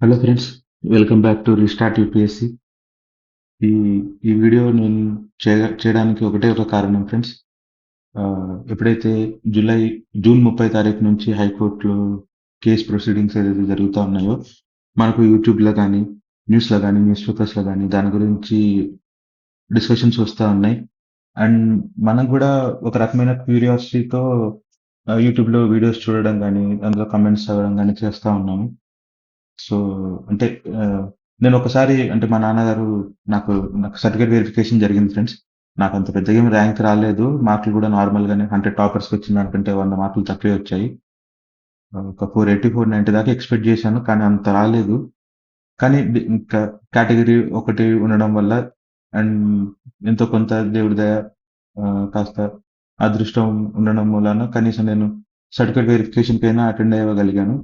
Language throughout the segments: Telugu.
Hello friends, welcome back to restart UPSC. ఈ ఈ వీడియో నేను చేయడానికి ఒకటే ఒక కారణం ఫ్రెండ్స్. ఎప్పుడైతే జూలై జూన్ 30 తారీఖు నుంచి హైకోర్టులో కేస్ ప్రొసీడింగ్స్ ఏదైతే జరుగుతూ ఉన్నాయో, మనకు యూట్యూబ్లో కానీ, న్యూస్లో కానీ, న్యూస్ పేపర్స్లో కానీ దాని గురించి డిస్కషన్స్ వస్తూ ఉన్నాయి. అండ్ మనం కూడా ఒక రకమైన క్యూరియాసిటీతో యూట్యూబ్లో వీడియోస్ చూడడం కానీ, అందులో కమెంట్స్ చదవడం కానీ చేస్తూ ఉన్నాము. సో, అంటే నేను ఒకసారి అంటే మా నాన్నగారు నాకు నాకు సర్టిఫికేట్ వెరిఫికేషన్ జరిగింది ఫ్రెండ్స్. నాకంత పెద్దగా ఏమి ర్యాంక్ రాలేదు. మార్కులు కూడా నార్మల్‌గానే అంటే టాపర్స్‌కొచ్చిన దానికంటే 100 మార్కులు తక్కువే వచ్చాయి. ఒక 480, 490 దాకా ఎక్స్‌పెక్ట్ చేశాను. కానీ అంత రాలేదు. కానీ ఇంకా కేటగిరీ ఒకటి ఉండడం వల్ల అండ్ ఎంతో కొంత దేవుడి దయ, కాస్త అదృష్టం ఉండడం మూలాన కనీసం నేను సర్టిఫికేట్ వెరిఫికేషన్‌కైనా అటెండ్ అవ్వగలిగాను.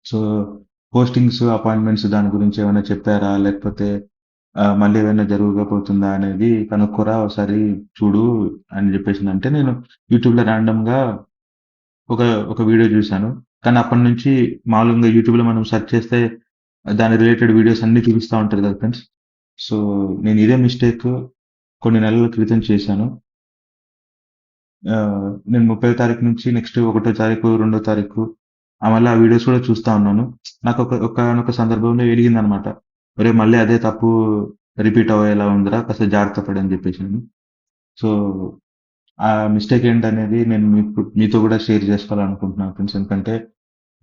సో, పోస్టింగ్స్, అపాయింట్మెంట్స్ దాని గురించి ఏమైనా చెప్పారా? లేకపోతే మళ్ళీ ఏమైనా జరగబోతుందా అనేది కనుక్కోరా ఒకసారి చూడు అని జెప్పేసిందంటే, నేను యూట్యూబ్‌లో ర్యాండమ్‌గా ఒక ఒక వీడియో జూసాను. కానీ అప్పటినుంచి మామూలుగా యూట్యూబ్‌లో మనం సెర్చ్ చేస్తే దాని రిలేటెడ్ వీడియోస్ అన్నీ చూపిస్తా ఉంటది కదా ఫ్రెండ్స్. సో, నేను ఇదే మిస్టేక్ కొన్ని నెలల క్రితం చేశాను. నేను 30వ తారీఖు నుంచి నెక్స్ట్ 1 తారీఖు, 2 తారీఖు మళ్ళీ ఆ వీడియోస్ కూడా చూస్తా ఉన్నాను. ఒకానొక సందర్భంలో వెలిగిందనమాట. ఒరేయ్! మళ్ళీ అదే తప్పు రిపీట్ అయ్యేలా ఉందిరా! కాస్త జాగ్రత్త పడని చెప్పేసని. సో, ఆ మిస్టేక్ ఏంటనేది నేను మీతో కూడా షేర్ చేసుకోవాలనుకుంటున్నాను ఫ్రెండ్స్. ఎందుకంటే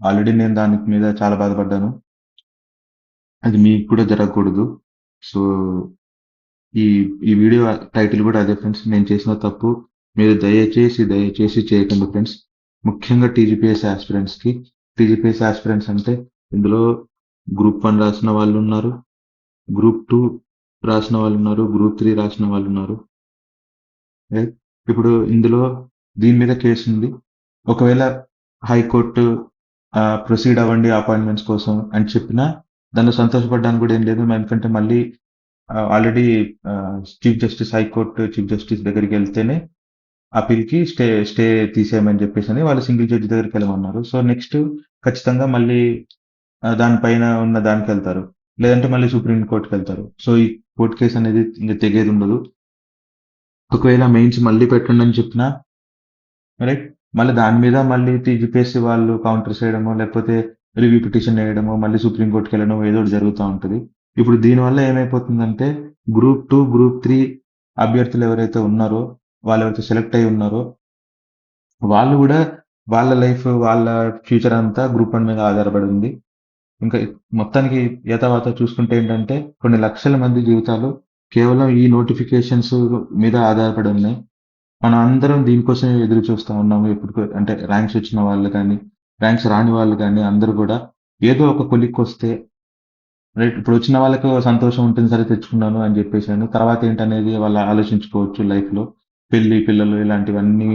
ఆల్రెడీ నేను దాని మీద చాలా బాధపడ్డాను. అది మీకు కూడా జరగకూడదు. సో, ఈ ఈ వీడియో టైటిల్ కూడా అదే ఫ్రెండ్స్. నేను చేసిన తప్పు మీరు దయచేసి చేయకండి ఫ్రెండ్స్. ముఖ్యంగా టీజీపీఎస్సీ యాస్పిరెంట్స్‌కి. టీజీపీఎస్సీ యాస్పిరెంట్స్ అంటే ఇందులో గ్రూప్ 1 రాసిన వాళ్ళున్నారు. గ్రూప్ 2 రాసిన వాళ్ళున్నారు. గ్రూప్ 3 రాసిన వాళ్ళున్నారు. రైట్. ఇప్పుడు ఇందులో దీని మీద కేసుంది. ఒకవేళ హైకోర్టు ప్రొసీడ్ అవ్వండి అపాయింట్మెంట్స్ కోసం అని చెప్పినా దానిలో సంతోషపడడానికి కూడా ఏం లేదు. ఎందుకంటే మళ్ళీ ఆల్రెడీ హైకోర్టు చీఫ్ జస్టిస్ దగ్గరికెళ్తేనే అప్పీల్‌కి స్టే తీసేయమని చెప్పేసని వాళ్ళు సింగిల్ జడ్జ్ దగ్గరికెళ్ళమన్నారు. సో, నెక్స్ట్ ఖచ్చితంగా మళ్ళీ దాని పైన ఉన్న దానికెళ్తారు. లేదంటే మళ్ళీ సుప్రీం కోర్ట్‌కెళ్తారు. సో, ఈ కోర్ట్ కేస్ అనేది ఇంక తెగేదుండదు. ఒకవేళ మెయిన్స్ మళ్ళీ పెట్టండని చెప్పినా రైట్. మళ్ళీ దాని మీద మళ్ళీ టీజీపీఎస్సీ వాళ్ళు కౌంటర్స్ ఎయడమో, లేకపోతే రివ్యూ పిటిషన్ ఎయడమో, మళ్ళీ సుప్రీం కోర్ట్‌కెళ్ళడమో ఏదో ఒకటి జరుగుతా ఉంటది. ఇప్పుడు దీనివల్ల ఏమైపోతుందంటే గ్రూప్ 2, గ్రూప్ 3 అభ్యర్థులు ఎవరైతే ఉన్నారో, వాళ్ళెవరైతే సెలెక్ట్ అయ్యి ఉన్నారో, వాళ్ళు గూడా వాళ్ళ లైఫ్, వాళ్ళ ఫ్యూచర్ అంతా గ్రూప్ 1 మీద ఆధారపడి ఉంది. ఇంకా మొత్తానికి ఏతావాతా చూసుకుంటే ఏంటంటే, కొన్ని లక్షల మంది జీవితాలు కేవలం ఈ నోటిఫికేషన్స్ మీద ఆధారపడి ఉన్నాయి. మనం అందరం దీనికోసమే ఎదురు చూస్తా ఉన్నాము. అంటే ర్యాంక్స్ వచ్చిన వాళ్ళు కానీ, ర్యాంక్స్ రాని వాళ్ళు కానీ అందరూ కూడా ఏదో ఒక కొలిక్కొస్తే రైట్. ఇప్పుడు వచ్చిన వాళ్ళకి ఓ సంతోషం ఉంటుంది. సరే తెచ్చుకున్నాను అని చెప్పేసని. తర్వాత ఏంటనేది వాళ్ళు ఆలోచించుకోవచ్చు లైఫ్‌లో. పెళ్లి, పిల్లలు ఇలాంటివన్నీ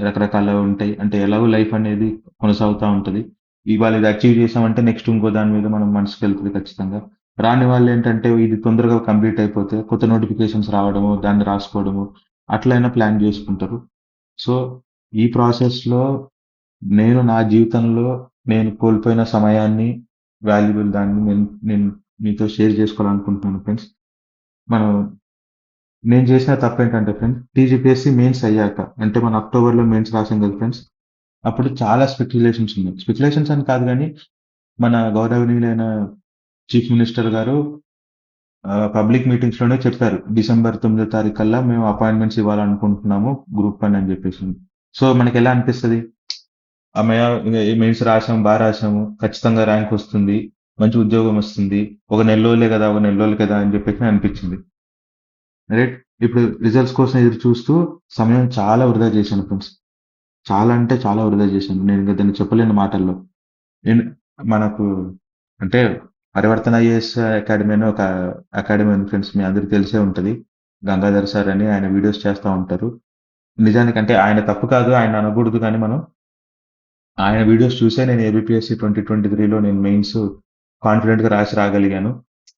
రకరకాలుగా ఉంటాయి. అంటే ఎలాగో లైఫ్ అనేది కొనసాగుతా ఉంటది. ఇవాళ ఇది అచీవ్ చేసామంటే నెక్స్ట్ ఇంకో దాని మీద మనం మనసుకెళ్తది ఖచ్చితంగా. రాని వాళ్ళేంటంటే ఇది తొందరగా కంప్లీట్ అయిపోతే కొత్త నోటిఫికేషన్స్ రావడము, దాన్ని రాసుకోవడము అట్లైనా ప్లాన్ చేసుకుంటారు. సో, ఈ ప్రాసెస్‌లో నేను నా జీవితంలో నేను కోల్పోయిన సమయాన్ని, వాల్యుబుల్ దాన్ని నేను నేను మీతో షేర్ చేసుకోవాలనుకుంటున్నాను ఫ్రెండ్స్. మనం నేను చేసిన తప్పేంటంటే ఫ్రెండ్స్, టీజీపీఎస్సీ మెయిన్స్ అయ్యాక అంటే మనం అక్టోబర్‌లో మెయిన్స్ రాసాం కదా ఫ్రెండ్స్. అప్పుడు చాలా స్పెక్యులేషన్స్ ఉన్నాయి. స్పెక్యులేషన్స్ అని కాదు గానీ, మన గౌరవనీయులైన చీఫ్ మినిస్టర్ గారు పబ్లిక్ మీటింగ్స్‌లోనే చెప్పారు. డిసెంబర్ 9 తారీఖల్లా మేము అపాయింట్మెంట్స్ ఇవ్వాలనుకుంటున్నాము గ్రూప్ 1 అని చెప్పేసి. సో, మనకెలా అనిపిస్తది? హమ్మయ్య! మెయిన్స్ రాసాము, రాసాము. ఖచ్చితంగా ర్యాంక్ వస్తుంది. మంచి ఉద్యోగం వస్తుంది. ఒక నెల రోజులే కదా! ఒక నెల రోజులు కదా! అని చెప్పేసి అనిపించింది. రైట్. ఇప్పుడు రిజల్ట్స్ కోసం ఎదురు చూస్తూ సమయం చాలా వృధా చేశాను ఫ్రెండ్స్. చాలా అంటే చాలా వృధా చేశాను. నేను ఇంక దాన్ని చెప్పలేని మాటల్లో. నేను మనకు అంటే పరివర్తన ఐఏఎస్ అకాడమీ అని ఒక అకాడమీ ఉంది ఫ్రెండ్స్. మీ అందరికి తెలిసే ఉంటది. గంగాధర్ సార్ అని ఆయన వీడియోస్ చేస్తా ఉంటారు. నిజానికి అంటే ఆయన తప్పు కాదు. ఆయన అనకూడదు కానీ మనం ఆయన వీడియోస్ చూసే నేను ఏబీపీఎస్సీ 2023లో నేను మెయిన్స్ కాన్ఫిడెంట్‌గా రాసి రాగలిగాను.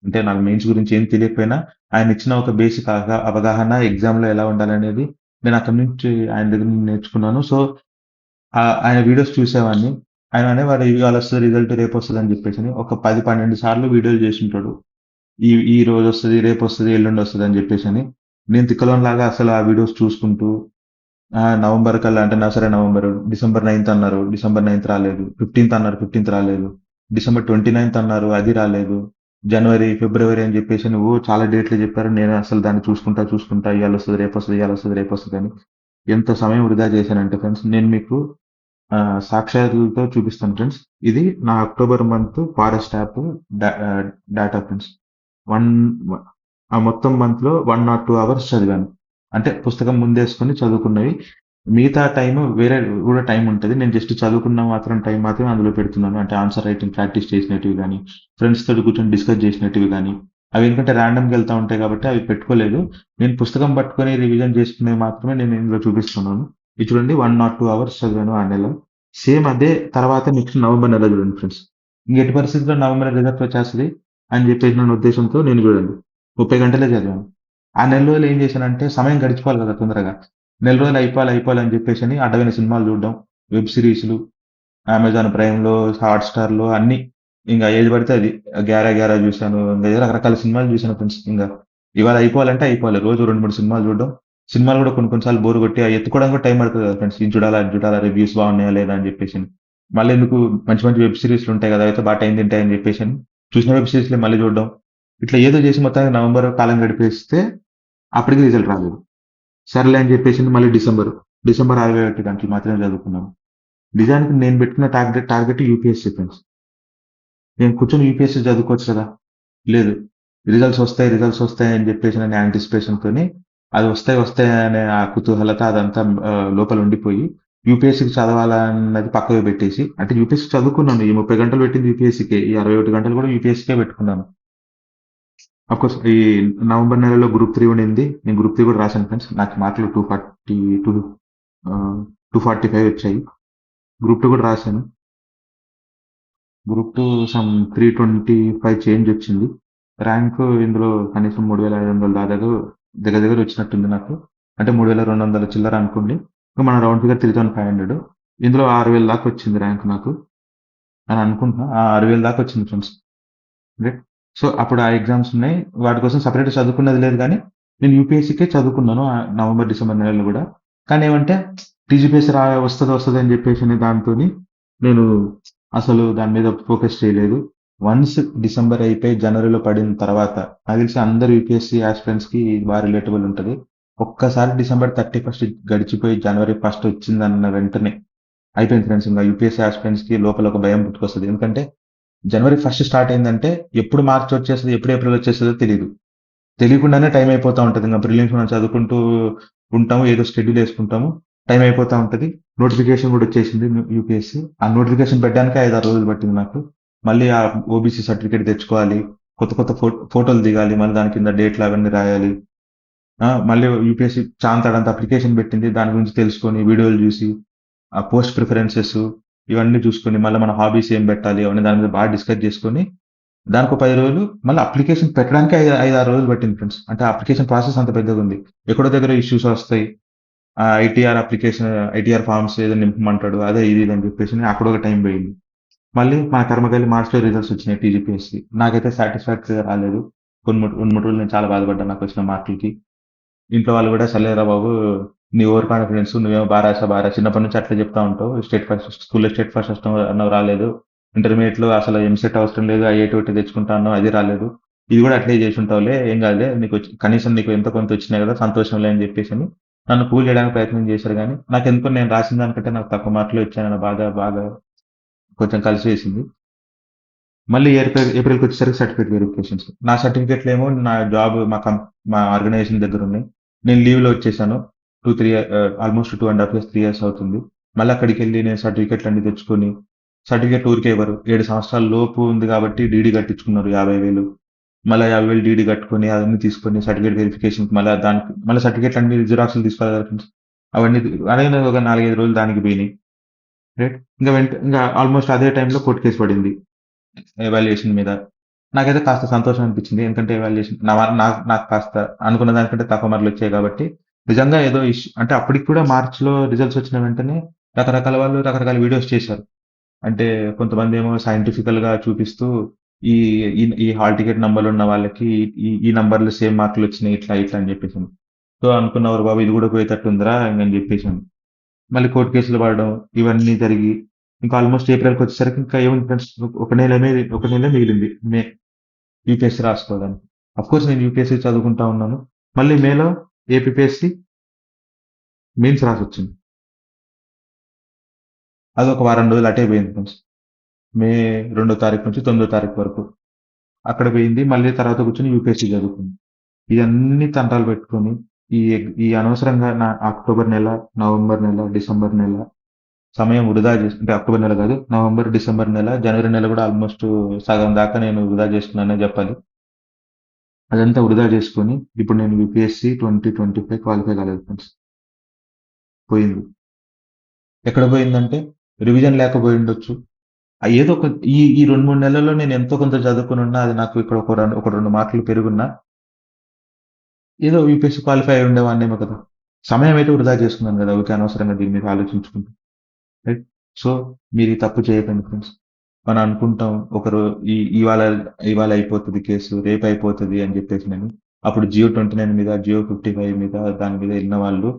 అంటే నాకు మెయిన్స్ గురించి ఏం తెలియకపోయినా ఆయన ఇచ్చిన ఒక బేసిక్ అవగాహన ఎగ్జామ్‌లో ఎలా ఉండాలనేది నేను అక్కడి నుంచి ఆయన దగ్గర నుంచి నేర్చుకున్నాను. సో, ఆయన వీడియోస్ చూసేవాడిని. ఆయన అనేవాడు ఇవాళ వస్తది రిజల్ట్, రేపు వస్తది అని చెప్పేసి ఒక 10, 12 సార్లు వీడియోలు చేసింటాడు. ఈ రోజు వస్తది, రేపు వస్తది, ఎల్లుండి వస్తది అని చెప్పేసి. నేను తిక్కలోనిలాగా అసలు ఆ వీడియోస్ చూసుకుంటూ నవంబర్ కల్లా అంటే సరే నవంబర్, డిసెంబర్ 9th అన్నారు. డిసెంబర్ 9th రాలేదు. 15th అన్నారు. 15th రాలేదు. డిసెంబర్ 29th అన్నారు. అది రాలేదు. జనవరి, ఫిబ్రవరి అని చెప్పేసి నువ్వు చాలా డేట్లు చెప్పారు. నేను అసలు దాన్ని చూసుకుంటా ఇవాళ వస్తది, రేపు వస్తది, ఇవాళ వస్తది, రేపు వస్తది అని ఎంత సమయం వృధా చేశానంటే ఫ్రెండ్స్, నేను మీకు సాక్ష్యాలతో చూపిస్తాను ఫ్రెండ్స్. ఇది నా October month forest app data friends. One ఆ మొత్తం మంత్ లో 1 or 2 hours చదివాను. అంటే పుస్తకం ముందేసుకొని చదువుకున్నవి. మిగతా టైం వేరే కూడా టైం ఉంటది. నేను జస్ట్ చదువుకున్న మాత్రం టైం మాత్రమే అందులో పెడుతున్నాను. అంటే ఆన్సర్ రైటింగ్ ప్రాక్టీస్ చేసినటివి గానీ, ఫ్రెండ్స్ తోటి కూర్చొని డిస్కస్ చేసినటివి గానీ, అవి ఎందుకంటే ర్యాండమ్‌గా వెళ్తా ఉంటాయి కాబట్టి అవి పెట్టుకోలేదు. నేను పుస్తకం పట్టుకొని రివిజన్ చేసుకునేవి మాత్రమే నేను ఇందులో చూపిస్తున్నాను. ఇది చూడండి 1 or 2 hours చదివాను ఆ నెల. సేమ్ అదే తర్వాత నెక్స్ట్ నవంబర్ నెల చూడండి ఫ్రెండ్స్. ఇంక ఎట్టి పరిస్థితిలో నవంబర్ రిజల్ట్ వచ్చేస్తది అని చెప్పేసిన ఉద్దేశంతో నేను చూడండి 30 గంటలే చదివాను. ఆ నెల రోజులు ఏం చేశానంటే సమయం గడిచిపోవాలి కదా తొందరగా. నెల రోజులు అయిపోవాలి అని చెప్పేసని అడ్డమైన సినిమాలు చూడడం, వెబ్ సిరీస్‌లు, అమెజాన్ ప్రైమ్‌లో, హాట్‌స్టార్‌లో అన్నీ. ఇంగ ఏది పడితే అది. 'గ్యారా గ్యారా' చూసాను. ఇంగ ఏదో రకరకాల సినిమాలు చూసాను ఫ్రెండ్స్. ఇవాళ అయిపోవాలంటే అయిపోవాలి. రోజు 2, 3 సినిమాలు చూడడం. సినిమాలు కూడా కొన్ని కొన్ని సార్లు బోర్ కొట్టి అయి ఎత్తుకోవడానికి కూడా టైం పడతది కదా ఫ్రెండ్స్. ఇది చూడాలా, అది చూడాలా, రివ్యూస్ బాగున్నాయా లేదా అని చెప్పేసి. మళ్ళెందుకు మంచి మంచి వెబ్ సిరీస్‌లు ఉంటాయి కదా! అయితే బాగా టైం తింటాయని చెప్పేసని చూసిన వెబ్ సిరీస్‌లే మళ్ళీ చూడడం. ఇట్లా ఏదో చేసి మొత్తానికి నవంబర్ కాలం గడిపేస్తే అప్పటికి రిజల్ట్ రాలేదు. సర్లే అని చెప్పేసి మళ్ళీ డిసెంబర్ 61 గంటలు మాత్రమే చదువుకున్నాను. నిజానికి నేను పెట్టుకున్న టార్గెట్ యూపీఎస్సీ ఫ్రెండ్స్. నేను కూర్చొని యూపీఎస్సీ చదువుకోవచ్చు కదా! లేదు. రిజల్ట్స్ వస్తాయి అని చెప్పేసి అనే యాంటిసిపేషన్‌తోని అది వస్తాయి అనే ఆ కుతూహలత అదంతా లోపల ఉండిపోయి యూపీఎస్సీకి చదవాలన్నది పక్కకు పెట్టేసి అంటే యూపీఎస్సీ చదువుకున్నాను. ఈ 30 గంటలు పెట్టింది యూపీఎస్సీకే. ఈ 61 గంటలు కూడా యూపీఎస్సీకే పెట్టుకున్నాను. అఫ్‌కోర్స్ ఈ నవంబర్ నెలలో గ్రూప్ 3 ఉండింది. నేను గ్రూప్ 3 కూడా రాశాను ఫ్రెండ్స్. నాకు మార్కులు 245 వచ్చాయి. గ్రూప్ 2 కూడా రాశాను. గ్రూప్ 2 సమ్ 325 చేంజ్ వచ్చింది. ర్యాంక్ ఇందులో కనీసం 3,500 దాదాపు దగ్గర దగ్గర వచ్చినట్టుంది నాకు. అంటే 3,200 చిల్లర అనుకోండి. మన రౌండ్ ఫిగర్ 3,500. ఇందులో 6,000 దాకా వచ్చింది ర్యాంక్ నాకు అని అనుకుంటున్నా. 6,000 దాకా వచ్చింది ఫ్రెండ్స్. రైట్. సో, అప్పుడు ఆ ఎగ్జామ్స్ ఉన్నాయి. వాటి కోసం సెపరేట్‌గా చదువుకున్నది లేదు గానీ, నేను యూపీఎస్సీకే చదువుకున్నాను. నవంబర్, డిసెంబర్ నెలల్లో గూడా. కానీ ఏమంటే టీజీపీఎస్సీ వస్తది అని జెప్పేసని దాంతోని నేను అసలు దాని మీద ఫోకస్ చేయలేదు. వన్స్ డిసెంబర్ అయిపోయి జనవరిలో పడిన తర్వాత నాకు తెలిసి అందరు యూపీఎస్సీ యాస్పిరెంట్స్‌కి బాగా రిలేటబుల్ ఉంటది. ఒక్కసారి డిసెంబర్ 31 గడిచిపోయి జనవరి 1 వచ్చిందన్న వెంటనే అయిపోయింది ఫ్రెండ్స్. ఇంగ యూపీఎస్సీ యాస్పిరెంట్స్‌కి లోపల ఒక భయం పుట్టుకొస్తది. ఎందుకంటే జనవరి 1 స్టార్ట్ అయిందంటే ఎప్పుడు మార్చ్ వచ్చేస్తది, ఎప్పుడు ఏప్రిల్ వచ్చేస్తదో తెలీదు. తెలియకుండానే టైం అయిపోతా ఉంటది. ఇంక ప్రిలిమ్స్ మనం చదువుకుంటూ ఉంటాము. ఏదో షెడ్యూల్ యేసుకుంటాము. టైం అయిపోతా ఉంటది. నోటిఫికేషన్ గూడా వచ్చేసింది యూపీఎస్సీ. ఆ నోటిఫికేషన్ పెట్టడానికే 5, 6 రోజులు పట్టింది నాకు. మళ్ళీ ఆ ఓబీసీ సర్టిఫికేట్ తెచ్చుకోవాలి. కొత్త కొత్త ఫోటోలు దిగాలి. మళ్ళీ దాని కింద డేట్లు అవన్నీ రాయాలి. మళ్ళీ యూపీఎస్సీ చాంతాడంత అప్లికేషన్ పెట్టింది. దాని గురించి తెలుసుకొని వీడియోలు జూసి, ఆ పోస్ట్ ప్రిఫరెన్సెస్ ఇవన్నీ చూసుకొని, మళ్ళీ మన హాబీస్ ఏం పెట్టాలి అవన్నీ దాని మీద బాగా డిస్కస్ చేసుకొని, దానికో 10 రోజులు మళ్ళీ అప్లికేషన్ పెట్టడానికే 5, 6 రోజులు పట్టింది ఫ్రెండ్స్. అంటే అప్లికేషన్ ప్రాసెస్ అంత పెద్దగుంది. ఎక్కడో దగ్గర ఇష్యూస్ వస్తాయి. ఐటీఆర్ ఫార్మ్స్ ఏదో నింపమంటాడు. అదే ఇది అని చెప్పేసి అక్కడ ఒక టైం పోయింది. మళ్ళీ మన కర్మకాలి మార్చ్‌లో రిజల్ట్స్ వచ్చినాయి టీజీపీఎస్సీ. నాకైతే సాటిస్ఫాక్టరీగా రాలేదు. కొన్ని 3 రోజులు నేను చాలా బాధపడ్డాను నాకొచ్చిన మార్కులకి. ఇంట్లో వాళ్ళు గూడా సర్లేరా బాబు! నీ ఓవర్ కాన్ఫిడెన్స్ నువ్వేమో బా రాసావు. చిన్నప్పటి నుంచి అట్లే చెప్తా ఉంటావు. స్కూల్‌లో స్టేట్ ఫస్ట్ అన్నావు రాలేదు. ఇంటర్మీడియేట్‌లో అసలు ఎంసెట్ అవసరం లేదు. ఐఐటీ ఒకటి తెచ్చుకుంటా అన్నావు అది రాలేదు. ఇది గూడా అట్లే చేసుంటావులే ఏం కాదులే. కనీసం నీకు ఎంతో కొంత వచ్చినాయి కదా! సంతోషంలే అని చెప్పేసని నన్ను కూల్ చేయడానికి ప్రయత్నం చేశారు గానీ, నాకెందుకో నేను రాసిన దానికంటే నాకు తక్కువ మార్కులే వచ్చాయన్న బాధ బాగా కొంచెం కలిసివేసింది. మళ్ళీ ఏప్రిల్‌కొచ్చేసరికి సర్టిఫికేట్ వెరిఫికేషన్స్. నా సర్టిఫికేట్‌లేమో నా జాబ్ మా ఆర్గనైజేషన్ దగ్గరున్నాయి. నేను లీవ్‌లో వచ్చేసాను. 2, 3 ఆల్‌మోస్ట్ 2 ½ ఇయర్స్, 3 ఇయర్స్ అవుతుంది. మళ్ళీ అక్కడికెళ్ళి నేను సర్టిఫికేట్‌లన్నీ తెచ్చుకొని, సర్టిఫికేట్ ఊరికే ఇవ్వరు. 7 సంవత్సరాల లోపు ఉంది కాబట్టి డీడీ కట్టించుకున్నారు 50,000. మళ్ళా 50,000 డీడీ కట్టుకొని అవన్నీ తీసుకొని సర్టిఫికేట్ వెరిఫికేషన్‌కి మళ్ళా సర్టిఫికేట్‌లన్నీ జిరాక్స్‌లు తీసుకోవాలి కదా ఫ్రెండ్స్. అవన్నీ అలాగనే ఒక 4, 5 రోజులు దానికి పోయినాయి. రైట్. ఇంక ఆల్‌మోస్ట్ అదే టైంలో కోర్ట్ కేస్ పడింది. ఎవాల్యుయేషన్ మీద. నాకైతే కాస్త సంతోషం అనిపించింది. ఎందుకంటే ఎవాల్యుయేషన్ నా మ నాకు నాకు కాస్త అనుకున్న దానికంటే తక్కువ మార్కులొచ్చాయి కాబట్టి, నిజంగా ఏదో అంటే అప్పటికి కూడా మార్చ్‌లో రిజల్ట్స్ వచ్చిన వెంటనే రకరకాల వాళ్ళు రకరకాల వీడియోస్ చేశారు. అంటే కొంతమందేమో సైంటిఫికల్‌గా చూపిస్తూ ఈ ఈ హాల్ టికెట్ నంబర్‌లున్న వాళ్ళకి ఈ నంబర్‌లు సేమ్ మార్కులొచ్చినాయి ఇట్లా, ఇట్లా అని జెప్పేసని. సో, అనుకున్న ఓరి బాబు ఇది గూడా పోయేటట్టుందిరా అని జెప్పేసాను. మళ్ళీ కోర్ట్ కేసులు పడడం ఇవన్నీ జరిగి ఇంకా ఆల్‌మోస్ట్ ఏప్రిల్‌కొచ్చేసరికి ఇంకా ఏముంది ఫ్రెండ్స్ ఒక నెలే మిగిలింది. యూపీఎస్సీ రాసుకోవడానికి. అఫ్‌కోర్స్ నేను యూపీఎస్సీ చదువుకుంటా ఉన్నాను. మళ్ళీ మేలో ఏపీపీఎస్సీ మెయిన్స్ రాసొచ్చింది. అదొక వారం రోజులు అటే పోయింది ఫ్రెండ్స్. మే 2 తారీఖు నుంచి 9 తారీఖు వరకు. అక్కడ పోయింది. మళ్ళీ తర్వాత కూర్చొని యూపీఎస్సీ చదువుకున్నా. ఇయన్నీ తంటాలు పెట్టుకొని ఈ అనవసరంగా నా అక్టోబర్ నెల, నవంబర్ నెల, డిసెంబర్ నెల సమయం వృధా అంటే అక్టోబర్ నెల కాదు. నవంబర్, డిసెంబర్ నెల, జనవరి నెల కూడా ఆల్‌మోస్ట్ సగం దాకా నేను వృధా చేసుకున్నాననే చెప్పాలి. అదంతా వృధా చేసుకొని ఇప్పుడు నేను యూపీఎస్సీ 2025 క్వాలిఫై కాలేదు ఫ్రెండ్స్. పోయింది. ఎక్కడ పోయిందంటే రివిజన్ లేకపోయుండొచ్చు. ఏదో ఒక ఈ 2, 3 నెలల్లో నేను ఎంతో కొంత చదువుకొనున్నా అది నాకు ఇక్కడ ఒక 2 మార్కులు పెరుగున్నా ఏదో యూపీఎస్సీ క్వాలిఫై అయ్యి ఉండేవాడినేమో కదా! సమయం అయితే వృధా చేసుకున్నాను కదా! ఊరికే అనవసరంగా దీని మీద ఆలోచించుకుంటూ. రైట్? సో, మీరు ఈ తప్పు చేయకండి ఫ్రెండ్స్. మనం అనుకుంటాం ఒకరో ఇవాళ ఇవాళ అయిపోతది కేసు, రేపు అయిపోతది అని చెప్పేసినని. అప్పుడు జియో 29 మీద, జియో 55 మీద దాని మీద ఎళ్ళిన వాళ్ళు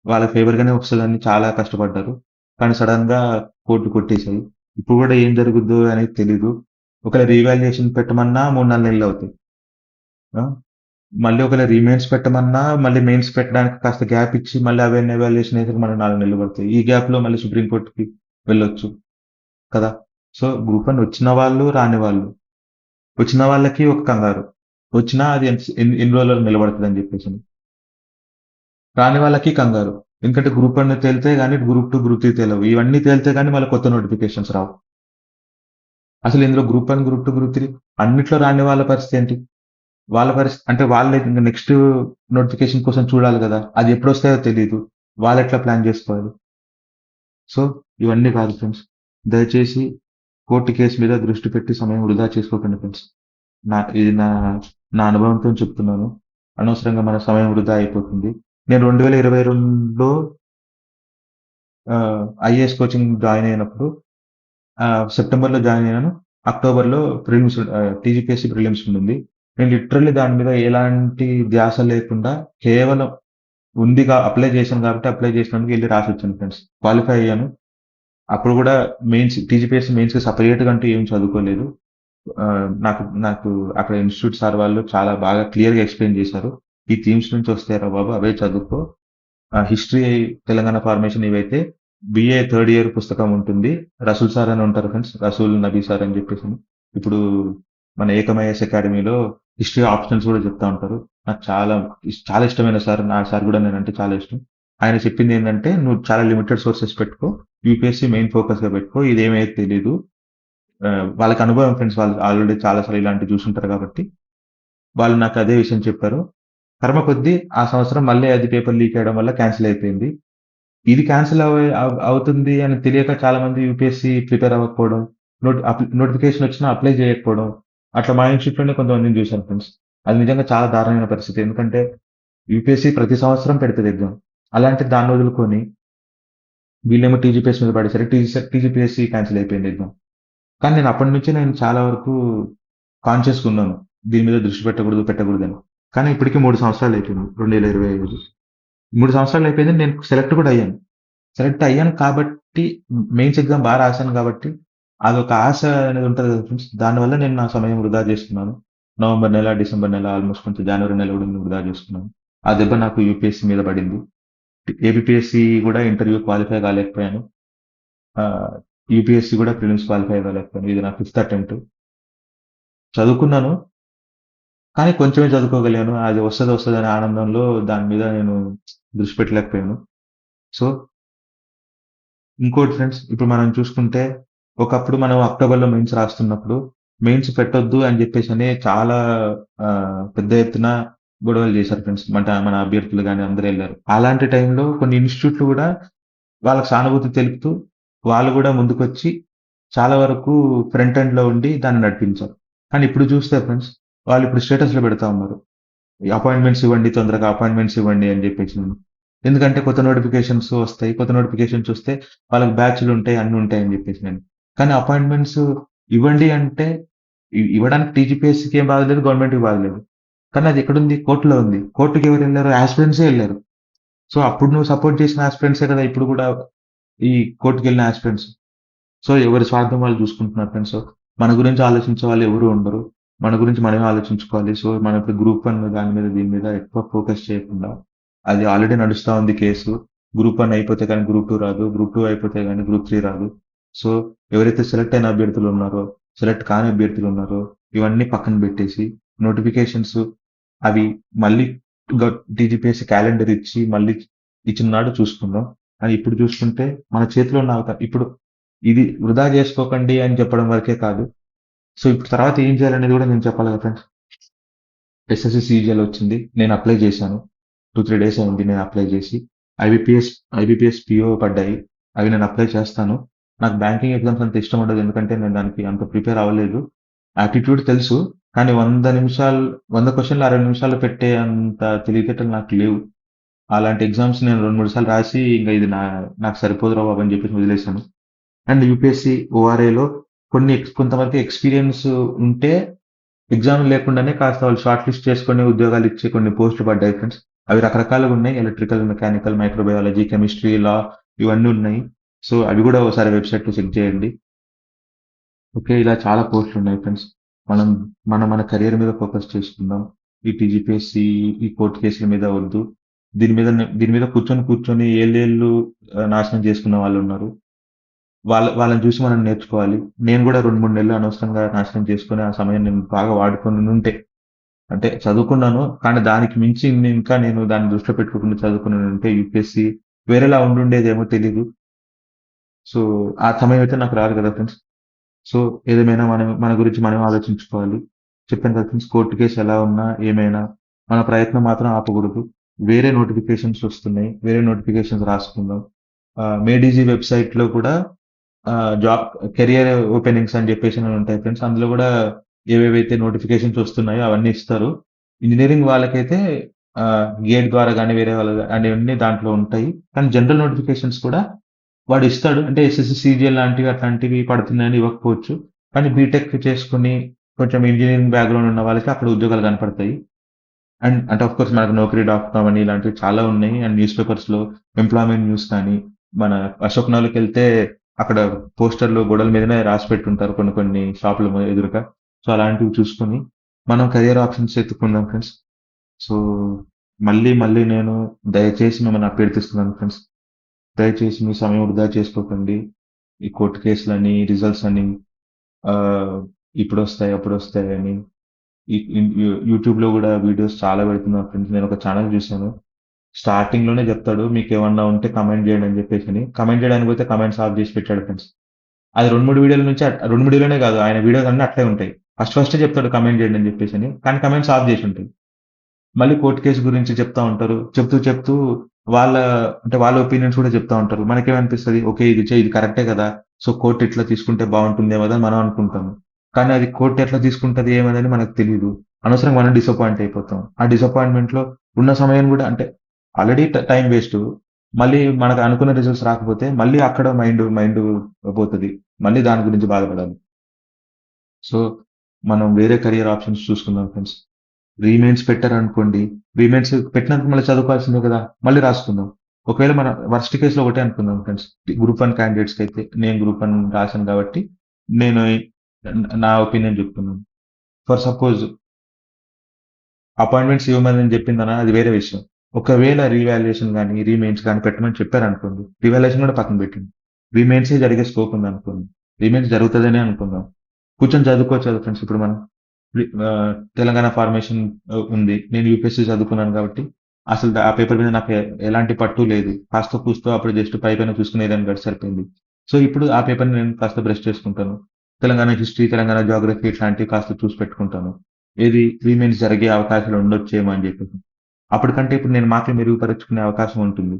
వాళ్ళ ఫేవర్‌గానే వస్తదని చాలా కష్టపడ్డారు. కానీ సడెన్‌గా కోర్ట్ కొట్టేసాయి. ఇప్పుడు కూడా ఏం జరుగుద్దో అనేది తెలీదు. ఒకవేళ రీవాల్యుయేషన్ పెట్టమన్నా 3, 4 నెలలవుతాయి. ఆ! మళ్ళీ ఒకవేళ రీమెయిన్స్ పెట్టమన్నా, మళ్ళీ మెయిన్స్ పెట్టడానికి కాస్త గ్యాప్ ఇచ్చి, మళ్ళీ అవన్నీ ఎవాల్యుయేషన్ అయ్యేసరికి మళ్ళీ 4 నెలలు పడతాయి. ఈ గ్యాప్‌లో మళ్ళీ సుప్రీం కోర్ట్‌కి వెళ్ళొచ్చు కదా! సో, గ్రూప్ వన్ వచ్చిన వాళ్ళు, రాని వాళ్ళు. వచ్చిన వాళ్ళకి ఒక కంగారు. వచ్చినా అది ఎన్ని రోజుల్లో నిలబడతదని జెప్పేసని. రాని వాళ్ళకి కంగారు. ఎందుకంటే గ్రూప్ వన్ తేలితే గాని గ్రూప్ 2, గ్రూప్ 3 తేలవు. ఇవన్నీ తేలితే గాని మళ్ళీ కొత్త నోటిఫికేషన్స్ రావు. అసలు ఇందులో గ్రూప్ వన్, గ్రూప్ 2, గ్రూప్ 3 అన్నిట్లో రాని వాళ్ళ పరిస్థితి ఏంటి? వాళ్ళ పరిస్థితి అంటే వాళ్ళే ఇంక నెక్స్ట్ నోటిఫికేషన్ కోసం చూడాలి గదా! అది ఎప్పుడొస్తాయో తెలీదు. వాళ్ళెట్లా ప్లాన్ జేసుకోవాలి? సో, ఇవన్నీ కాదు ఫ్రెండ్స్. దయచేసి కోర్ట్ కేస్ మీద దృష్టి పెట్టి సమయం వృధా చేసుకోకండి ఫ్రెండ్స్. ఇది నా అనుభవంతోని చెప్తున్నాను. అనవసరంగా మన సమయం వృధా అయిపోతుంది. నేను 2022లో ఐఏఎస్ కోచింగ్ జాయిన్ అయినప్పుడు సెప్టెంబర్‌లో జాయిన్ అయ్యాను. అక్టోబర్‌లో టీజీపీఎస్సీ ప్రిలిమ్స్ ఉండింది. నేను లిటరల్లీ దాని మీద ఎలాంటి ధ్యాస లేకుండా కేవలం అప్లై చేశాను కాబట్టి అప్లై చేసినందుకు ఎళ్లి రాసొచ్చాను ఫ్రెండ్స్. క్వాలిఫై అయ్యాను. అప్పుడు గూడా టీజీపీఎస్సీ మెయిన్స్‌కి సెపరేట్‌గా అంటూ ఏం చదువుకోలేదు. నాకు నాకు అక్కడ ఇన్‌స్టిట్యూట్ సార్ వాళ్ళు చాలా బాగా క్లియర్‌గా ఎక్స్‌ప్లెయిన్ చేశారు. ఈ థీమ్స్ నుంచి వస్తాయిరా బాబు! అవే చదువుకో. హిస్టరీ తెలంగాణ ఫార్మేషన్ ఇవైతే బీఏ థర్డ్ ఇయర్ పుస్తకం ఉంటుంది. రసూల్ సార్ అని ఉంటారు ఫ్రెండ్స్. రసూల్ నబీ సార్ అని చెప్పేసని. ఇప్పుడు మన ఏకం ఐఏఎస్ అకాడమీలో హిస్టరీ ఆప్షనల్స్ కూడా చెప్తా ఉంటారు. నాకు చాలా ఇష్టమైన సార్. నా సార్ కూడా నేనంటే చాలా ఇష్టం. ఆయన చెప్పిందేంటంటే, "నువ్వు చాలా లిమిటెడ్ సోర్సెస్ పెట్టుకో. యూపీఎస్సీ మెయిన్ ఫోకస్‌గా పెట్టుకో. ఇదేమైతే తెలీదు." వాళ్ళకి అనుభవం ఫ్రెండ్స్. వాళ్ళు ఆల్రెడీ చాలా సార్లు ఇలాంటివి చూసుంటారు కాబట్టి, వాళ్ళు నాకు అదే విషయం చెప్పారు. కర్మ కొద్దీ ఆ సంవత్సరం మళ్ళీ అది పేపర్ లీక్ అయ్యడం వల్ల క్యాన్సిల్ అయిపోయింది. ఇది క్యాన్సిల్ అవుతుంది అని తెలియక చాలా మంది యూపీఎస్సీ ప్రిపేర్ అవ్వకపోవడం, నోటిఫికేషన్ వచ్చినా అప్లై చేయకపోవడం, అట్లా మా ఇన్‌స్టిట్యూట్‌లోనే కొంతమందిని చూశాను ఫ్రెండ్స్. అది నిజంగా చాలా దారుణమైన పరిస్థితి. ఎందుకంటే యూపీఎస్సీ ప్రతి సంవత్సరం పెడతది ఎగ్జామ్. అలాంటిది దాన్ని వదులుకొని వీళ్ళేమో టీజీపీఎస్సీ మీద పడేసరికి టీజీపీఎస్సీ క్యాన్సిల్ అయిపోయింది ఎగ్జామ్. కానీ నేను అప్పటి నుంచి నేను చాలా వరకు కాన్షియస్‌గా ఉన్నాను. దీని మీద దృష్టి పెట్టకూడదని. కానీ ఇప్పటికి 3 సంవత్సరాలు అయిపోయింది. 2025. 3 సంవత్సరాలు అయిపోయింది. నేను సెలెక్ట్ కూడా అయ్యాను. సెలెక్ట్ అయ్యాను కాబట్టి మెయిన్స్ ఎగ్జామ్ రాసాను కాబట్టి అదొక ఆశ అనేది ఉంటది కదా ఫ్రెండ్స్. దానివల్ల నేను నా సమయం వృధా చేసుకున్నాను. నవంబర్ నెల, డిసెంబర్ నెల ఆల్‌మోస్ట్ కొంచెం జనవరి నెల కూడా నేను వృధా చేసుకున్నాను. ఆ దెబ్బ నాకు యూపీఎస్సీ మీద పడింది. ఏబీపీఎస్సీ కూడా ఇంటర్వ్యూ క్వాలిఫై కాలేకపోయాను. ఆహ్, యూపీఎస్సీ కూడా ప్రిలిమ్స్ క్వాలిఫై కాలేకపోయాను. ఇది నా ఫిఫ్త్ అటెంప్ట్. చదువుకున్నాను. కానీ కొంచెమే చదువుకోగలిగాను. అది వస్తదనే ఆనందంలో దాని మీద నేను దృష్టి పెట్టలేకపోయాను. సో, ఇంకోటి ఫ్రెండ్స్ ఇప్పుడు మనం చూసుకుంటే, ఒకప్పుడు మనం అక్టోబర్‌లో మెయిన్స్ రాస్తున్నప్పుడు, మెయిన్స్ పెట్టొద్దు అని జెప్పేసని చాలా పెద్ద ఎత్తున గొడవలు చేశారు ఫ్రెండ్స్. మన అభ్యర్థులు గాని అందరూ ఎళ్లారు. అలాంటి టైంలో కొన్ని ఇన్‌స్టిట్యూట్‌లు గూడా వాళ్ళకి సానుభూతి తెలుపుతూ, వాళ్ళు గూడా ముందుకొచ్చి చాలా వరకు ఫ్రంట్ ఎండ్‌లో ఉండి దాన్ని నడిపించారు. కానీ ఇప్పుడు చూస్తే ఫ్రెండ్స్, వాళ్ళు ఇప్పుడు స్టేటస్‌లో పెడతా ఉన్నారు. అపాయింట్‌మెంట్స్ ఇవ్వండి, తొందరగా అపాయింట్‌మెంట్స్ ఇవ్వండి అని జెప్పేసి. ఎందుకంటే కొత్త నోటిఫికేషన్స్ వస్తాయి. కొత్త నోటిఫికేషన్స్ వస్తే వాళ్ళకి బ్యాచ్‌లుంటాయి, అన్నీ ఉంటాయని జెప్పేసినని. కానీ అపాయింట్మెంట్స్ ఇవ్వండి అంటే ఇవ్వడానికి టీజీపీఎస్సీకి ఏం బాధ లేదు. గవర్నమెంట్‌కి బాధ లేదు. కానీ అది ఎక్కడుంది? కోర్ట్‌లో ఉంది. కోర్ట్‌కి ఎవరెళ్లారు? యాస్పిరెంట్సే ఎళ్లారు. సో, అప్పుడు నువ్వు సపోర్ట్ చేసిన యాస్పిరెంట్సే కదా! ఇప్పుడు గూడా ఈ కోర్ట్‌కెళ్ళిన యాస్పిరెంట్స్. సో, ఎవరి స్వార్థం వాళ్ళు చూసుకుంటున్నారు ఫ్రెండ్స్. సో, మన గురించి ఆలోచించే వాళ్ళు ఎవరు ఉండరు. మన గురించి మనమే ఆలోచించుకోవాలి. సో, మనం ఇప్పుడు గ్రూప్ 1 దాని మీద దీని మీద ఎక్కువ ఫోకస్ చేయకుండా, అది ఆల్రెడీ నడుస్తా ఉంది కేసు. గ్రూప్ 1 అయిపోతే గాని గ్రూప్ 2 రాదు. గ్రూప్ 2 అయిపోతే గాని గ్రూప్ 3 రాదు. సో, ఎవరైతే సెలెక్ట్ అయిన అభ్యర్థులు ఉన్నారో, సెలెక్ట్ కాని అభ్యర్థులు ఉన్నారో, ఇవన్నీ పక్కన పెట్టేసి నోటిఫికేషన్స్ అవి మళ్ళీ గ టీజీపీఎస్సీ క్యాలెండర్ ఇచ్చి మళ్ళీ ఇచ్చిన నాడు చూసుకుందాం. కానీ ఇప్పుడు చూసుకుంటే మన చేతిలో ఉన్న ఇప్పుడు ఇది వృధా చేసుకోకండి అని చెప్పడం వరకే కాదు. సో, ఇప్పుడు తర్వాత ఏం చేయాలనేది కూడా నేను చెప్పాలి కదా ఫ్రెండ్స్. ఎస్ఎస్‌సి సీజీఎల్ వచ్చింది. నేను అప్లై చేశాను. 2, 3 డేస్ అయింది నేను అప్లై చేసి. ఐబీపీఎస్ ఐబీపీఎస్ పీఓ పడ్డాయి. అవి నేను అప్లై చేస్తాను. నాకు బ్యాంకింగ్ ఎగ్జామ్స్ అంత ఇష్టం ఉండదు. ఎందుకంటే నేను దానికి అంత ప్రిపేర్ అవ్వలేదు. యాప్టిట్యూడ్ తెలుసు. కానీ 100 నిమిషాలు 100 క్వెషన్‌లు 60 నిమిషాల్లో పెట్టే అంత తెలివితేటలు నాకు లేవు. అలాంటి ఎగ్జామ్స్ నేను 2, 3 సార్లు రాసి ఇంక ఇది నాకు సరిపోదురా బాబు అని చెప్పేసి వదిలేసాను. అండ్ యూపీఎస్సీ ఓఆర్ఏలో కొంతవరకు ఎక్స్‌పీరియన్స్ ఉంటే ఎగ్జామ్ లేకుండానే కాస్త వాళ్ళు షార్ట్ లిస్ట్ చేసుకొని ఉద్యోగాలు ఇచ్చే కొన్ని పోస్టులు పడ్డాయి ఫ్రెండ్స్. అవి రకరకాలుగా ఉన్నాయి. ఎలక్ట్రికల్, మెకానికల్, మైక్రోబయాలజీ, కెమిస్ట్రీ, లా ఇవన్నీ ఉన్నాయి. సో, అవి కూడా ఒకసారి వెబ్‌సైట్‌లో చెక్ చేయండి. ఓకే. ఇలా చాలా పోస్టులు ఉన్నాయి ఫ్రెండ్స్. మనం మన కెరియర్ మీద ఫోకస్ చేసుకుందాం. ఈ టీజీపీఎస్సీ, ఈ కోర్ట్ కేసుల మీద వద్దు. దీని మీద కూర్చొని ఏళ్ళేళ్ళు నాశనం చేసుకున్న వాళ్ళున్నారు. వాళ్ళని చూసి మనం నేర్చుకోవాలి. నేను కూడా 2, 3 నెలలు అనవసరంగా నాశనం చేసుకొని, ఆ సమయాన్ని నేను బాగా వాడుకొనుంటే అంటే చదువుకున్నాను. కానీ దానికి మించి ఇంకా నేను దాన్ని దృష్టిలో పెట్టుకోకుండా చదువుకున్నానంటే యూపీఎస్సీ వేరేలా ఉండుండేదేమో తెలీదు. సో, ఆ సమయం అయితే నాకు రాదు కదా ఫ్రెండ్స్. సో, ఏదేమైనా మనం మన గురించి మనం ఆలోచించుకోవాలి. చెప్పాను కదా ఫ్రెండ్స్, కోర్ట్ కేస్ ఎలా ఉన్నా, ఏమైనా మన ప్రయత్నం మాత్రం ఆపకూడదు. వేరే నోటిఫికేషన్స్ వస్తున్నాయి. వేరే నోటిఫికేషన్స్ రాసుకుందాం. మేడీజీ వెబ్‌సైట్‌లో కూడా జాబ్ కెరియర్ ఓపెనింగ్స్ అని చెప్పేసి ఉంటాయి ఫ్రెండ్స్. అందులో కూడా ఏవేవైతే నోటిఫికేషన్స్ వస్తున్నాయో అవన్నీ ఇస్తారు. ఇంజినీరింగ్ వాళ్ళకైతే గేట్ ద్వారా గాని, వేరే వాళ్ళ అనేవన్నీ దాంట్లో ఉంటాయి. కానీ జనరల్ నోటిఫికేషన్స్ కూడా వాడు ఇస్తాడు. అంటే ఎస్ఎస్‌సి, సీజీఎల్ లాంటివి అట్లాంటివి పడుతున్నాయని ఇవ్వకపోవచ్చు. కానీ బీటెక్ చేసుకొని కొంచెం ఇంజినీరింగ్ బ్యాక్‌గ్రౌండ్ ఉన్న వాళ్ళకి అక్కడ ఉద్యోగాలు కనపడతాయి. అండ్ అంటే ఆఫ్ కోర్స్ మనకు naukri.com అని ఇలాంటివి చాలా ఉన్నాయి. అండ్ న్యూస్ పేపర్స్‌లో ఎంప్లాయ్‌మెంట్ న్యూస్ కానీ, మన అశోక్ నగర్‌కెళ్తే అక్కడ పోస్టర్‌లు గోడల మీదనే రాసి పెట్టుంటారు కొన్ని కొన్ని షాపుల ఎదురుగా. సో, అలాంటివి చూసుకొని మనం కెరియర్ ఆప్షన్స్ ఎతుక్కుందాం ఫ్రెండ్స్. సో, మళ్ళీ నేను దయచేసి మిమ్మల్ని అభ్యర్థిస్తున్నాను ఫ్రెండ్స్. దయచేసి మీ సమయం వృధా చేసుకోకండి. ఈ కోర్ట్ కేసులని, రిజల్ట్స్ అని ఆహ్, ఇప్పుడొస్తాయి, అప్పుడొస్తాయని యూట్యూబ్‌లో గూడా వీడియోస్ చాలా పెడుతున్నారు ఫ్రెండ్స్. నేనొక ఛానెల్ చూసాను. స్టార్టింగ్‌లోనే చెప్తాడు మీకేమన్నా ఉంటే కామెంట్ చేయండి అని చెప్పేసని. కామెంట్ చేయడానికి పోతే కామెంట్స్ ఆఫ్ చేసి పెట్టాడు ఫ్రెండ్స్. అది 2, 3 వీడియోల నుంచి 2, 3 వీడియోలనే కాదు. ఆయన వీడియోస్ అన్నీ అట్లే ఉంటాయి. ఫస్టే చెప్తాడు కామెంట్ చేయండి అని చెప్పేసని. కానీ కామెంట్స్ ఆఫ్ చేసి ఉంటాయి. మళ్ళీ కోర్ట్ కేస్ గురించి చెప్తా ఉంటారు. చెప్తూ వాళ్ళ వాళ్ళ ఒపీనియన్స్ కూడా చెప్తా ఉంటారు. మనకేమనిపిస్తది, ఓకే. ఇది కరెక్టే కదా! సో, కోర్ట్ ఇట్లా తీసుకుంటే బావుంటుందేమో అని మనం అనుకుంటాము. కానీ అది కోర్ట్ ఎట్లా తీసుకుంటది ఏమనేది మనకు తెలీదు. అనవసరంగా మనం డిసప్పాయింట్ అయిపోతాం. ఆ డిసప్పాయింట్‌మెంట్‌లో ఉన్న సమయం కూడా ఆల్రెడీ టైమ్ వేస్టు. మళ్ళీ మనకు అనుకున్న రిజల్ట్స్ రాకపోతే మళ్ళీ అక్కడ మైండు పోతది. మళ్ళీ దాని గురించి బాధపడాలి. సో, మనం వేరే కెరియర్ ఆప్షన్స్ చూసుకుందాం ఫ్రెండ్స్. రీమెయిన్స్ పెట్టారనుకోండి. రీమెయిన్స్ పెట్టినందుకు మళ్ళీ చదువుకోవాల్సిందే కదా! మళ్ళీ రాసుకుందాం. ఒకవేళ మన వర్స్ట్ కేస్‌లో ఒకటే అనుకుందాం ఫ్రెండ్స్. గ్రూప్ 1 క్యాండిడేట్స్‌కైతే నేను గ్రూప్ 1 రాసాను కాబట్టి నేను నా ఒపీనియన్ చెప్తున్నాను. ఫర్ సపోజ్ అపాయింట్‌మెంట్స్ ఇవ్వమని చెప్పిందనా అది వేరే విషయం. ఒకవేళ రీవాల్యుయేషన్ గాని, రీమెయిన్స్ గాని పెట్టమని చెప్పారనుకోండి. రీవాల్యుయేషన్ కూడా పక్కన పెట్టండి. రీమెయిన్సే జరిగే స్కోప్ ఉందనుకోండి. రీమెయిన్స్ జరుగుతదనే అనుకుందాం. కూర్చొని చదువుకోవచ్చు కదా ఫ్రెండ్స్ ఇప్పుడు మనం. తెలంగాణ ఫార్మేషన్ ఉంది. నేను యూపీఎస్సీ చదువుకున్నాను కాబట్టి, అసలు ఆ పేపర్ మీద నాకు ఎలాంటి పట్టు లేదు. కాస్తో కూస్తో అప్పుడు జస్ట్ పైపైన చూసుకుని ఏదైనా గడిచి సరిపోయింది. సో, ఇప్పుడు ఆ పేపర్‌ని నేను కాస్త బ్రష్ చేసుకుంటాను. తెలంగాణ హిస్టరీ, తెలంగాణ జియోగ్రఫీ ఇట్లాంటివి కాస్త చూసి పెట్టుకుంటాను. ఏది రీమైన్స్ జరిగే అవకాశాలు ఉండొచ్చేమో అని చెప్పేసి. అప్పటికంటే ఇప్పుడు నేను మార్కులు మెరుగుపరుచుకునే అవకాశం ఉంటుంది.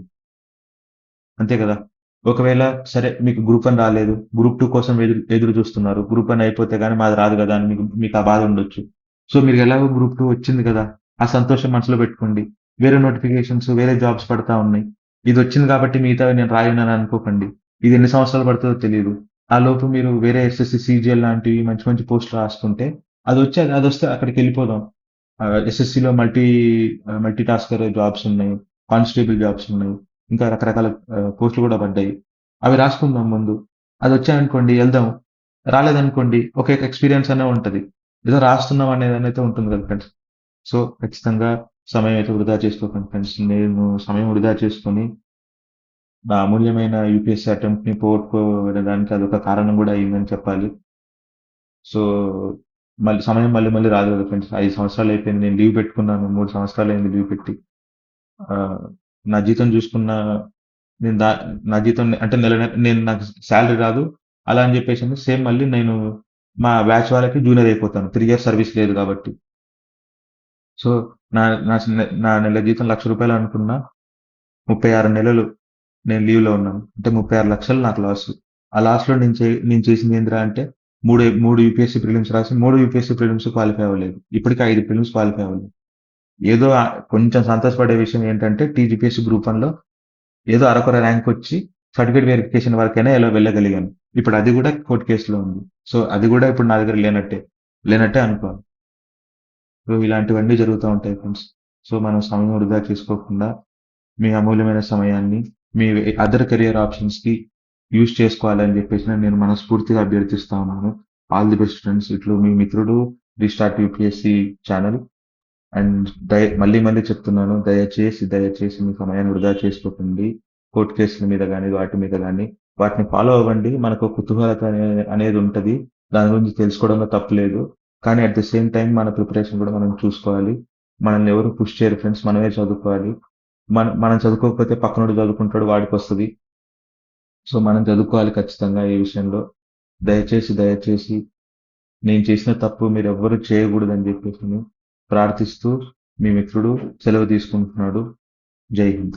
అంతే కదా! ఒకవేళ సరే మీకు గ్రూప్ 1 రాలేదు. గ్రూప్ 2 కోసం ఎదురు చూస్తున్నారు. గ్రూప్ 1 అయిపోతే గాని మాది రాదు గదా! అని మీకు ఆ బాధ ఉండొచ్చు. సో, మీరు ఎలాగో గ్రూప్ 2 వచ్చింది కదా! ఆ సంతోషం మనసులో పెట్టుకోండి. వేరే నోటిఫికేషన్స్, వేరే జాబ్స్ పడతా ఉన్నాయి. ఇదొచ్చింది కాబట్టి మిగతావి నేను రాయనని అనుకోకండి. ఇది ఎన్ని సంవత్సరాలు పడతదో తెలీదు. ఆలోపు మీరు వేరే ఎస్ఎస్‌సి, సీజీఎల్ లాంటివి మంచి మంచి పోస్టులు రాసుకుంటే అదొస్తే అక్కడికెళ్ళిపోదాం. ఎస్ఎస్‌సిలో మల్టీ టాస్కర్ జాబ్స్ ఉన్నాయి. కానిస్టేబుల్ జాబ్స్ ఉన్నాయి. ఇంకా రకరకాల పోస్టులు కూడా పడ్డాయి. అవి రాసుకుందాం ముందు. అదొచ్చాయనుకోండి ఎళ్దాం. రాలేదనుకోండి ఒక ఎక్స్‌పీరియన్స్ అనే ఉంటది. ఏదో రాస్తున్నాం అనేదనైతే ఉంటుంది కదా ఫ్రెండ్స్. సో, ఖచ్చితంగా సమయం అయితే వృధా చేసుకోకండి ఫ్రెండ్స్. నేను సమయం వృధా చేసుకొని నా అమూల్యమైన యూపీఎస్సీ అటెంప్ట్‌ని పోగొట్టుకోవడానికి అదొక కారణం గూడా అయిందని చెప్పాలి. సో, సమయం మళ్ళీ మళ్ళీ రాదు గదా ఫ్రెండ్స్. 5 సంవత్సరాలయిపోయింది. నేను లీవ్ పెట్టుకున్నాను. 3 సంవత్సరాలయింది లీవ్ పెట్టి. ఆహ్, నా జీతం జూసుకున్న నేను దా నా జీతం అంటే నేను నాకు సాలరీ రాదు. అలా అని జెప్పేసని సేమ్ మళ్ళీ నేను మా బ్యాచ్ వాళ్ళకి జూనియర్ అయిపోతాను. 3 ఇయర్స్ సర్వీస్ లేదు గాబట్టి. సో, నా నా నెల జీతం రూ. 1,00,000 అనుకున్నా 36 నెలలు నేను లీవ్‌లో ఉన్నాను. అంటే 36,00,000 నాకు లాసు. ఆ లాస్‌లో నేను చేసిందేందిరా అంటే 3 యూపీఎస్సీ ప్రిలిమ్స్ రాసి 3 యూపీఎస్సీ ప్రిలిమ్స్ క్వాలిఫై అవ్వలేదు. ఇప్పటికి 5 ప్రిలిమ్స్ క్వాలిఫై అవ్వలేదు. ఏదో కొంచెం సంతోషపడే విషయం ఏంటంటే టీజీపీఎస్సీ గ్రూప్ 1లో ఏదో అరకొర ర్యాంకొచ్చి సర్టిఫికేట్ వెరిఫికేషన్ వరకైనా వెళ్ళగలిగాను. ఇప్పుడు అది గూడా కోర్ట్ కేస్‌లో ఉంది. సో, అది గూడా ఇప్పుడు నా దగ్గర లేనట్టే అనుకోవాలి. సో, ఇలాంటివన్నీ జరుగుతా ఉంటాయి ఫ్రెండ్స్. సో, మనం సమయం వృధా చేసుకోకుండా మీ అమూల్యమైన సమయాన్ని మీ అదర్ కెరియర్ ఆప్షన్స్‌కి యూజ్ చేసుకోవాలని జెప్పేసి నేను మనస్ఫూర్తిగా అభ్యర్థిస్తా ఉన్నాను. All the best friends. ఇట్లు మీ మిత్రుడు రీస్టార్ట్ యూపీఎస్సీ ఛానల్. అండ్ మళ్ళీ మళ్ళీ చెప్తున్నాను. దయచేసి మీ సమయాన్ని వృధా చేసుకోకండి. కోర్ట్ కేసుల మీద గాని, వాటి మీద గాని వాటిని ఫాలో అవ్వండి. మనకు కుతూహలత అనేది ఉంటది. దాని గురించి తెలుసుకోవడంలో తప్పు లేదు. కానీ అట్ ది సేమ్ టైమ్ మన ప్రిపరేషన్ కూడా మనం చూసుకోవాలి. మనల్ని ఎవరు పుష్ చేయరు ఫ్రెండ్స్. మనమే చదువుకోవాలి. మనం చదువుకోకపోతే పక్కనోడు చదువుకుంటాడు. వాడికొస్తది. సో, మనం చదువుకోవాలి ఖచ్చితంగా ఈ విషయంలో. దయచేసి నేను చేసిన తప్పు మీరెవ్వరు చేయకూడదని జెప్పేసి ప్రార్థిస్తూ మీ మిత్రుడు సెలవు తీసుకుంటున్నాడు. జై హింద్.